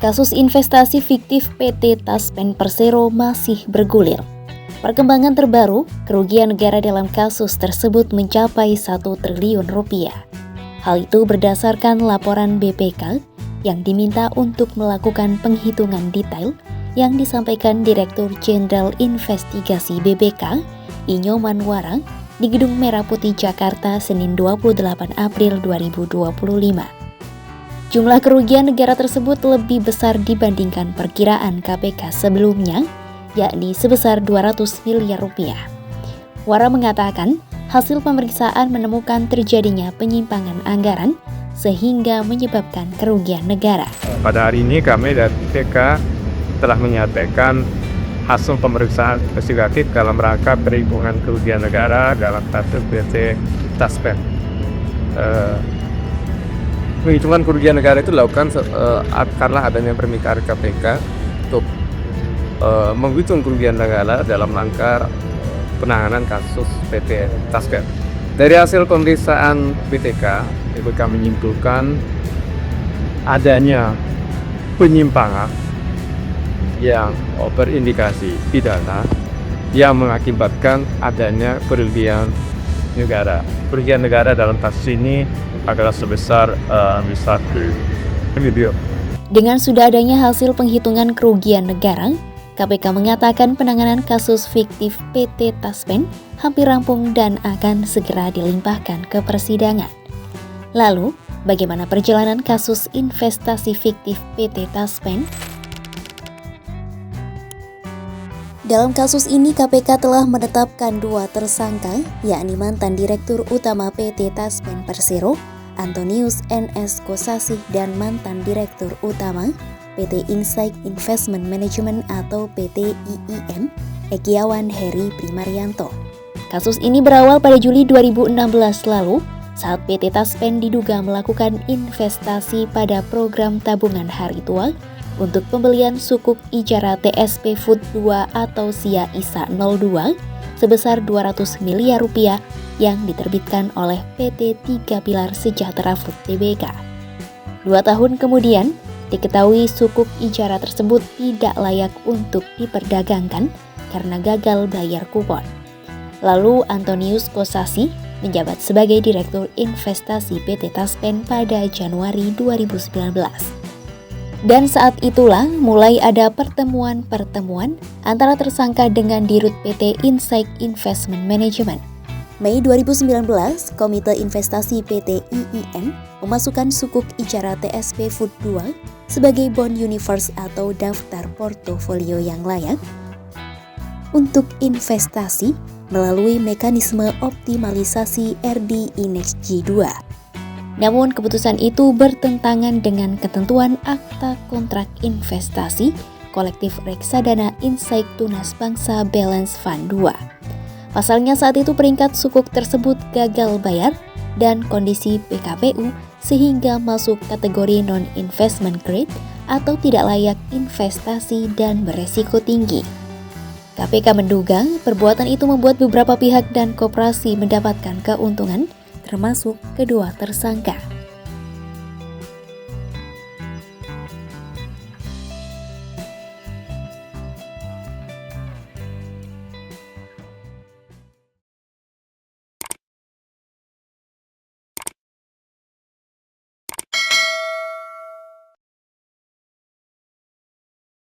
Kasus investasi fiktif PT Taspen Persero masih bergulir. Perkembangan terbaru, kerugian negara dalam kasus tersebut mencapai 1 triliun rupiah. Hal itu berdasarkan laporan BPK yang diminta untuk melakukan penghitungan detail yang disampaikan Direktur Jenderal Investigasi BPK, Inyoman Warang, di Gedung Merah Putih Jakarta, Senin 28 April 2025. Jumlah kerugian negara tersebut lebih besar dibandingkan perkiraan KPK sebelumnya, yakni sebesar 200 miliar rupiah. Wara mengatakan, hasil pemeriksaan menemukan terjadinya penyimpangan anggaran sehingga menyebabkan kerugian negara. Pada hari ini kami dari BPK telah menyampaikan hasil pemeriksaan investigatif dalam rangka perhitungan kerugian negara dalam kasus PT Taspen. Penghitungan kerugian negara itu dilakukan karena adanya permintaan KPK untuk menghitung kerugian negara dalam rangka penanganan kasus PT Taspen. Dari hasil pemeriksaan BPK menyimpulkan adanya penyimpangan yang berindikasi pidana yang mengakibatkan adanya kerugian negara. Kerugian negara dalam kasus ini adalah sebesar 1 triliun. Dengan sudah adanya hasil penghitungan kerugian negara, KPK mengatakan penanganan kasus fiktif PT Taspen hampir rampung dan akan segera dilimpahkan ke persidangan. Lalu, bagaimana perjalanan kasus investasi fiktif PT Taspen? Dalam kasus ini, KPK telah menetapkan 2 tersangka, yakni mantan Direktur Utama PT Taspen Persero, Antonius N.S. Kosasih, dan mantan Direktur Utama PT Insight Investment Management atau PT IIM, Ekiawan Heri Primarianto. Kasus ini berawal pada Juli 2016 lalu, saat PT Taspen diduga melakukan investasi pada program tabungan hari tua untuk pembelian sukuk ijarah TSP Food 2 atau SIA ISA 02 sebesar 200 miliar rupiah yang diterbitkan oleh PT Tiga Pilar Sejahtera Food Tbk. 2 tahun kemudian, diketahui sukuk ijarah tersebut tidak layak untuk diperdagangkan karena gagal bayar kupon. Lalu Antonius Kosasih menjabat sebagai Direktur Investasi PT Taspen pada Januari 2019. Dan saat itulah mulai ada pertemuan-pertemuan antara tersangka dengan Dirut PT Insight Investment Management. Mei 2019, Komite Investasi PT IIM memasukkan sukuk ijarah TSP Food 2 sebagai bond universe atau daftar portofolio yang layak untuk investasi melalui mekanisme optimalisasi RD Index J2. Namun keputusan itu bertentangan dengan ketentuan Akta Kontrak Investasi Kolektif Reksadana Insight Tunas Bangsa Balance Fund 2. Pasalnya saat itu peringkat sukuk tersebut gagal bayar dan kondisi PKPU sehingga masuk kategori non-investment grade atau tidak layak investasi dan beresiko tinggi. KPK menduga perbuatan itu membuat beberapa pihak dan koperasi mendapatkan keuntungan, termasuk kedua tersangka.